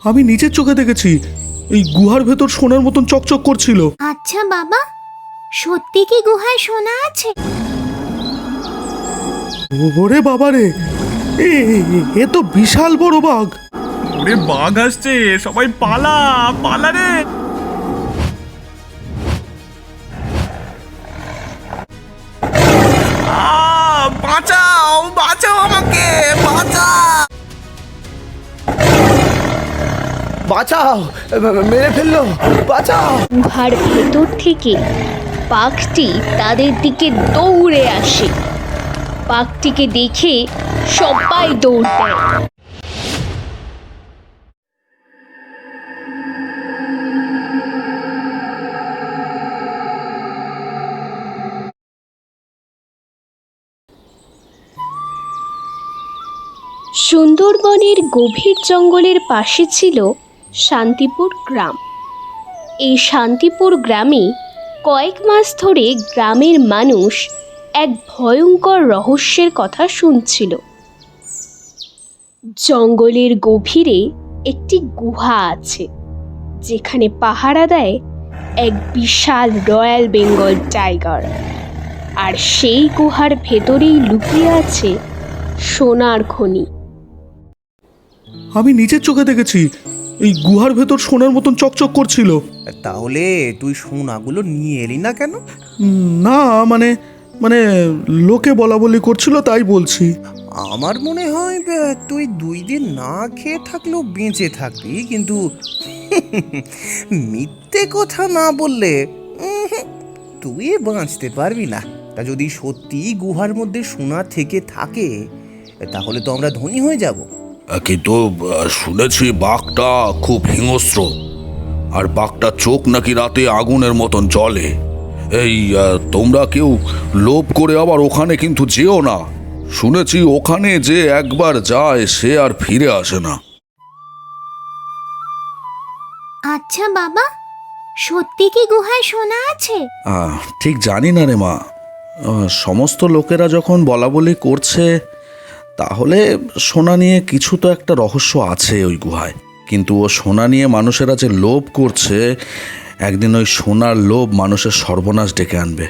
আমি নিজের চোখে দেখেছি, এই গুহার ভেতর সোনার মতন চকচক করছিল। আচ্ছা বাবা, সত্যি কি গুহায় সোনা আছে? ওরে বাবা রে, এ তো বিশাল বড় বাঘ। ওরে বাঘ আসছে, সবাই পালা পালা রে। বাঁচাও বাঁচাও আমাকে, বাঁচাও বাঁচাও, মেরে ফেললো, বাঁচাও। গুহার ভেতর থেকে বাঘটি তাদের দিকে দৌড়ে আসে। বাঘটিকে দেখে সবাই দৌড় দেয়। সুন্দরবনের গভীর জঙ্গলের পাশে ছিল শান্তিপুর গ্রাম। এই শান্তিপুর গ্রামে কয়েক মাস ধরে গ্রামের মানুষ এক ভয়ঙ্কর রহস্যের কথা শুনছিল। জঙ্গলের গভীরে একটি গুহা আছে, যেখানে পাহারা দেয় এক বিশাল রয়্যাল বেঙ্গল টাইগার। আর সেই গুহার ভেতরেই লুকিয়ে আছে সোনার খনি। আমি নিজের চোখে দেখেছি, এই গুহার ভেতর সোনার মতন চকচক করছিল। তাহলে তুই সোনাগুলো নিয়ে এলি না কেন? না মানে মানে লোকে বলা বলি করছিল তাই বলছি। আমার মনে হয় তুই 2 দিন না খেয়ে থাকলেও বেঁচে থাকবি, কিন্তু মিথ্যে কথা না বললে তুই বাঁচতে পারবি না। তা যদি সত্যি গুহার মধ্যে সোনা থেকে থাকে, তাহলে তো আমরা ধনী হয়ে যাব। কিন্তু শুনেছি বাঘটা খুব হিংস্র, আর বাঘটার চোখ নাকি রাতে আগুনের মতন জ্বলে। এই তোমরা কেউ লোভ করে আবার ওখানে কিন্তু যেও না। শুনেছি ওখানে যে একবার যায় সে আর ফিরে আসে না। আচ্ছা বাবা, সত্যি কি গুহায় সোনা আছে? ঠিক জানি না রে মা, সমস্ত লোকেরা যখন বলা বলি করছে, তাহলে সোনা নিয়ে কিছু তো একটা রহস্য আছে ওই গুহায়। কিন্তু ও সোনা নিয়ে মানুষেরা যে লোভ করছে, একদিন ওই সোনার লোভ মানুষের সর্বনাশ ডেকে আনবে।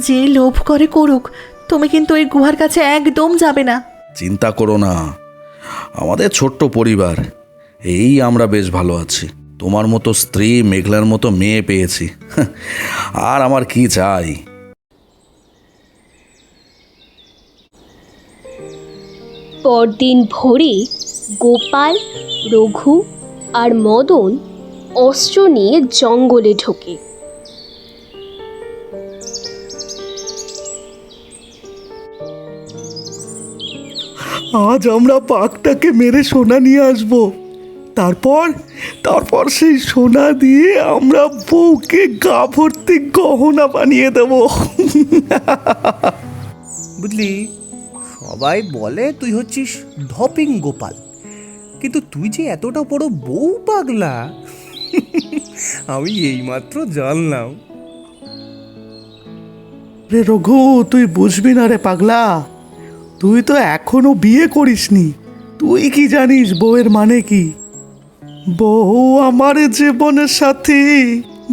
যে লোভ করে করুক, তুমি কিন্তু ওই গুহার কাছে একদম যাবে না। চিন্তা করো না, আমাদের ছোট্ট পরিবার, এই আমরা বেশ ভালো আছি। তোমার মতো স্ত্রী, মেঘলার মতো মেয়ে পেয়েছি, আর আমার কি চাই। পরদিন ভোরে গোপাল, রঘু আর মদন অস্ত্র নিয়ে জঙ্গলে ঢোকে। আজ আমরা বাঘটাকে মেরে সোনা নিয়ে আসবো। তারপর সেই সোনা দিয়ে আমরা বউকে গা ভর্তি গহনা বানিয়ে দেব। বুঝলি, সবাই বলে তুই হচ্ছিস ধপিং গোপাল, কিন্তু তুই যে এতটা বড় বউ পাগলা আমি এইমাত্র জানলাম। রে রঘু, তুই বুঝবি না রে পাগলা, তুই তো এখনো বিয়ে করিসনি। তুই কি জানিস বউয়ের মানে কি? বউ আমার জীবনের সাথী,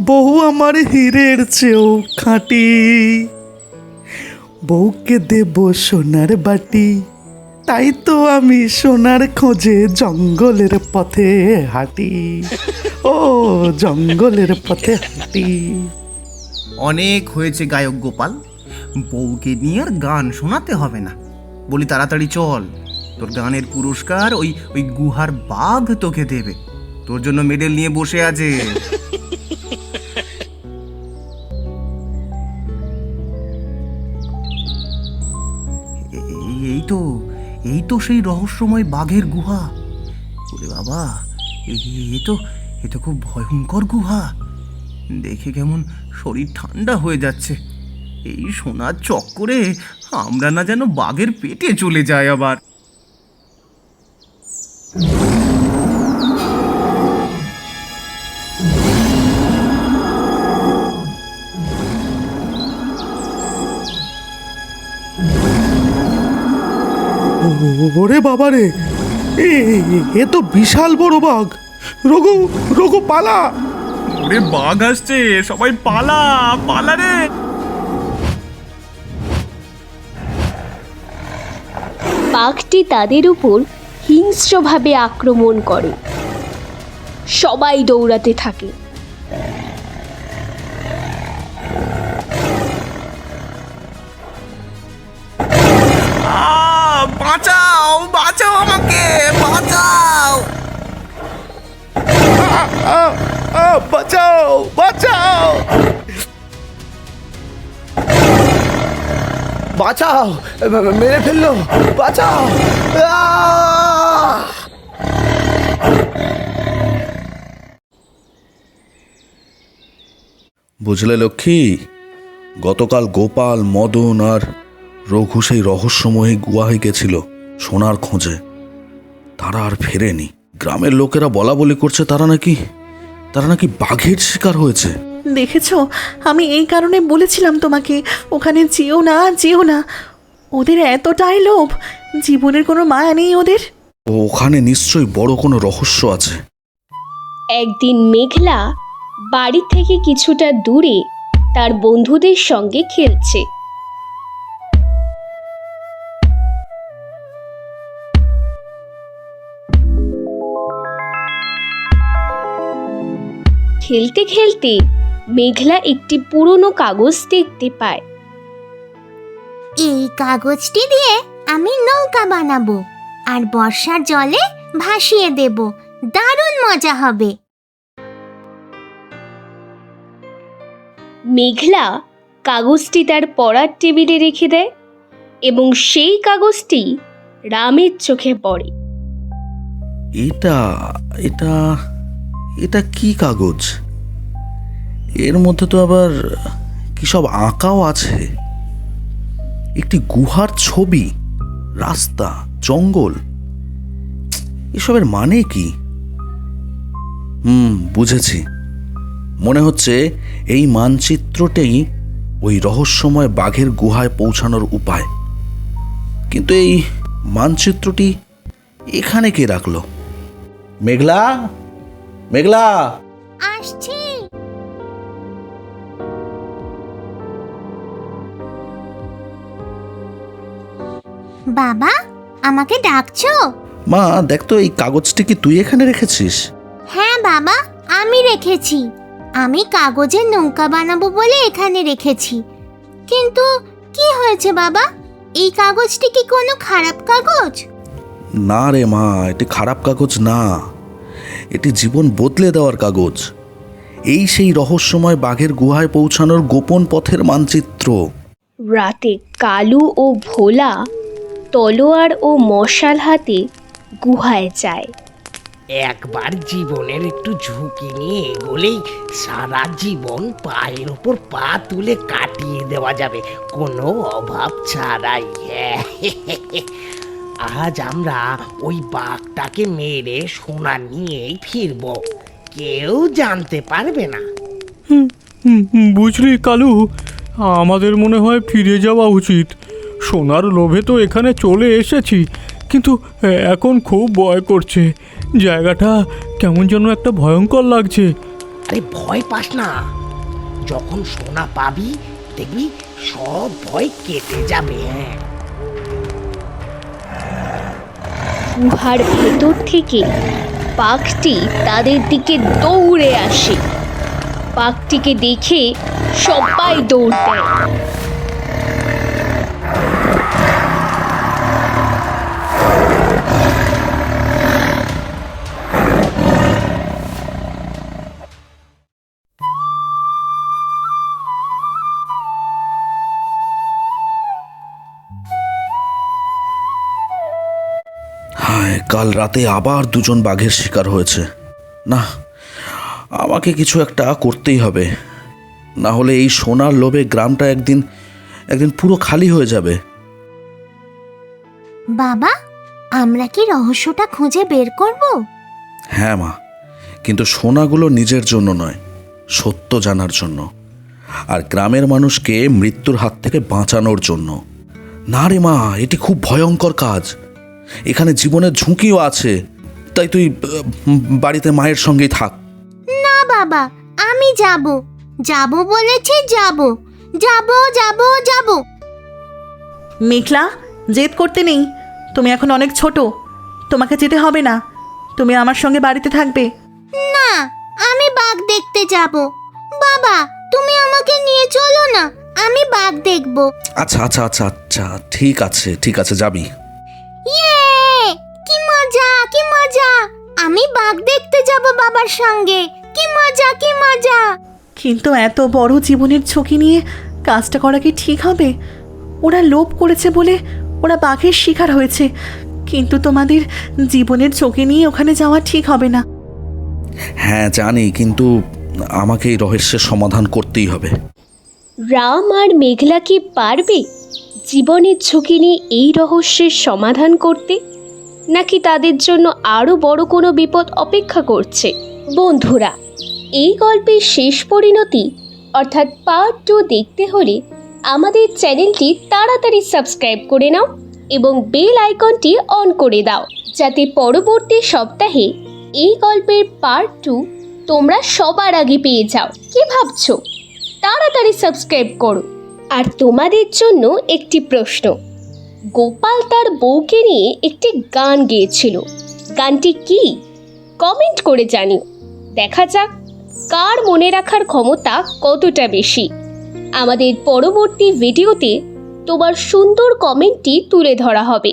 বউ আমার হীরের চেয়েও খাঁটি, বউকে দেব সোনার বাটি, তাই তো আমি সোনার খোঁজে জঙ্গলের পথে হাঁটি, ও জঙ্গলের পথে হাঁটি। অনেক হয়েছে গায়ক গোপাল, বউকে নিয়ে আর গান শোনাতে হবে না। বলি তাড়াতাড়ি চল, তোর গানের পুরস্কার ওই গুহার বাঘ তোকে দেবে। তোর জন্য মেডেল নিয়ে বসে আছে। এই তো সেই রহস্যময় বাঘের গুহা। ওরে বাবা, এ তো খুব ভয়ঙ্কর গুহা। দেখে কেমন শরীর ঠান্ডা হয়ে যাচ্ছে। এই সোনার চক্করে আমরা না যেন বাঘের পেটে চলে যাই আবার। ওরে বাবা রে, এ তো বিশাল বড় বাঘ। রঘু, রঘু পালা! ওরে বাঘ আসছে, সবাই পালা পালা রে। বাঘটি তাদের উপর হিংস্রভাবে আক্রমণ করে। সবাই দৌড়াতে থাকে। বাঁচাও বাঁচাও আমাকে, বাঁচাও। বাঁচাও বাঁচাও বাঁচাও, মেরে ফেললো, বাঁচাও। বুঝলে লক্ষ্মী, গতকাল গোপাল, মদন আর রঘু সেই রহস্যময়ী গুহায় গেছিল সোনার খোঁজে। তারা আর ফেরেনি। গ্রামের লোকেরা বলা বলি করছে তারা নাকি বাঘের শিকার হয়েছে। দেখেছো, আমি এই কারণে বলেছিলাম তোমাকে ওখানে যেও না, যেও না। ওদের এতটাই লোভ, জীবনের কোনো মায়া নেই ওদের। ওখানে নিশ্চয়ই বড় কোনো রহস্য আছে। একদিন মেঘলা বাড়ি থেকে কিছুটা দূরে তার বন্ধুদের সঙ্গে খেলছে। খেলতে খেলতে মেঘলা একটি পুরনো কাগজ দেখতে পায়। এই কাগজটি দিয়ে আমি নৌকা বানাবো আর বর্ষার জলে ভাসিয়ে দেব। দারুণ মজা হবে। মেঘলা কাগজটি তার পড়ার টেবিলে রেখে দেয় এবং সেই কাগজটি রামের চোখে পড়ে। এটা এটা এটা কি কাগজ? এর মধ্যে তো আবার কি সব আঁকাও আছে। একটি গুহার ছবি, রাস্তা, জঙ্গল, এসবের মানে কি? বুঝেছি। মনে হচ্ছে এই মানচিত্রটাই ওই রহস্যময় বাঘের গুহায় পৌঁছানোর উপায়। কিন্তু এই মানচিত্রটি এখানে কে রাখলো? মেঘলা, মেঘলা! আসছি। বাবা, আমাকে ডাকছো? মা, দেখ তো, এই কাগজটি কি তুই এখানে রেখেছিস? হ্যাঁ বাবা, আমি রেখেছি। আমি কাগজের নৌকা বানাবো বলে এখানে রেখেছি। কিন্তু কি হয়েছে বাবা? এই কাগজটি কি কোনো খারাপ কাগজ? না রে মা, এটি খারাপ কাগজ না। এটি জীবন বদলে দেওয়ার কাগজ। এই সেই রহস্যময় বাঘের গুহায় পৌঁছানোর গোপন পথের মানচিত্র। রাতে কালু ও ভোলা তলোয়ার ও মশাল হাতে গুহায় যায়। একবার জীবনের একটু ঝুঁকি নিয়ে এগোলেই সারা জীবন পায়ের ওপর পা তুলে কাটিয়ে দেওয়া যাবে কোনো অভাব ছাড়াই। আজ আমরা ওই বাঘটাকে মেরে সোনা নিয়েই ফিরব, কেউ জানতে পারবে না। বুঝলি কালু, আমাদের মনে হয় ফিরে যাওয়া উচিত। সোনার লোভে তো এখানে চলে এসেছি, কিন্তু এখন খুব ভয় করছে। জায়গাটা কেমন যেন একটা ভয়ঙ্কর লাগছে। আরে ভয় পাস না, যখন সোনা পাবি দেখবি সব ভয় কেটে যাবে। গুহার ভেতর থেকে বাঘটি তাদের দিকে দৌড়ে আসে। বাঘটিকে দেখে সবাই দৌড় দেয়। হায়, কাল রাতে আবার দুজন বাঘের শিকার হয়েছে। না, আমাকে কিছু একটা করতেই হবে, না হলে এই সোনার লোভে গ্রামটা একদিন পুরো খালি হয়ে যাবে। বাবা, আমরা কি রহস্যটা খুঁজে বের করব? হ্যাঁ মা, কিন্তু সোনাগুলো নিজের জন্য নয়, সত্য জানার জন্য, আর গ্রামের মানুষকে মৃত্যুর হাত থেকে বাঁচানোর জন্য। না রে মা, এটি খুব ভয়ঙ্কর কাজ। এখানে জীবনের ঝুঁকিও আছে। তাই তুই বাড়িতে মায়ের সঙ্গেই থাক। না বাবা, আমি যাব, যাব বলেছি, যাব যাব যাব যাব। মেঘলা, জেদ করতে নেই। তুমি এখন অনেক ছোট, তোমাকে যেতে হবে না। তুমি আমার সঙ্গে বাড়িতে থাকবে। না, আমি বাঘ দেখতে যাব। বাবা, তুমি আমাকে নিয়ে চলো না, আমি বাঘ দেখব। আচ্ছা আচ্ছা আচ্ছা আচ্ছা, ঠিক আছে ঠিক আছে, যাবি। ইয়ে, কি মজা কি মজা! আমি বাঘ দেখতে যাব বাবার সঙ্গে। কি মজা কি মজা! কিন্তু এত বড় জীবনের ঝুঁকি নিয়ে কাজটা করা কি ঠিক হবে? ওরা লোভ করেছে বলে ওরা বাঘের শিকার হয়েছে, কিন্তু তোমাদের জীবনের ঝুঁকি নিয়ে ওখানে যাওয়া ঠিক হবে না। হ্যাঁ জানি, কিন্তু আমাকে এই রহস্যের সমাধান করতেই হবে। রাম আর মেঘলা কি পারবে জীবনের ঝুঁকি নিয়ে এই রহস্যের সমাধান করতে, নাকি তাদের জন্য আরও বড় কোনো বিপদ অপেক্ষা করছে? বন্ধুরা, এই গল্পের শেষ পরিণতি অর্থাৎ পার্ট 2 দেখতে হলে আমাদের চ্যানেলটি তাড়াতাড়ি সাবস্ক্রাইব করে নাও এবং বেল আইকনটি অন করে দাও, যাতে পরবর্তী সপ্তাহে এই গল্পের পার্ট 2 তোমরা সবার আগে পেয়ে যাও। কি ভাবছো? তাড়াতাড়ি সাবস্ক্রাইব করো। আর তোমাদের জন্য একটি প্রশ্ন। গোপাল তার বউকে নিয়ে একটি গান গেয়েছিল, গানটি কি? কমেন্ট করে জানিও। দেখা যাক কার মনে রাখার ক্ষমতা কতটা বেশি। আমাদের পরবর্তী ভিডিওতে তোমার সুন্দর কমেন্টটি তুলে ধরা হবে।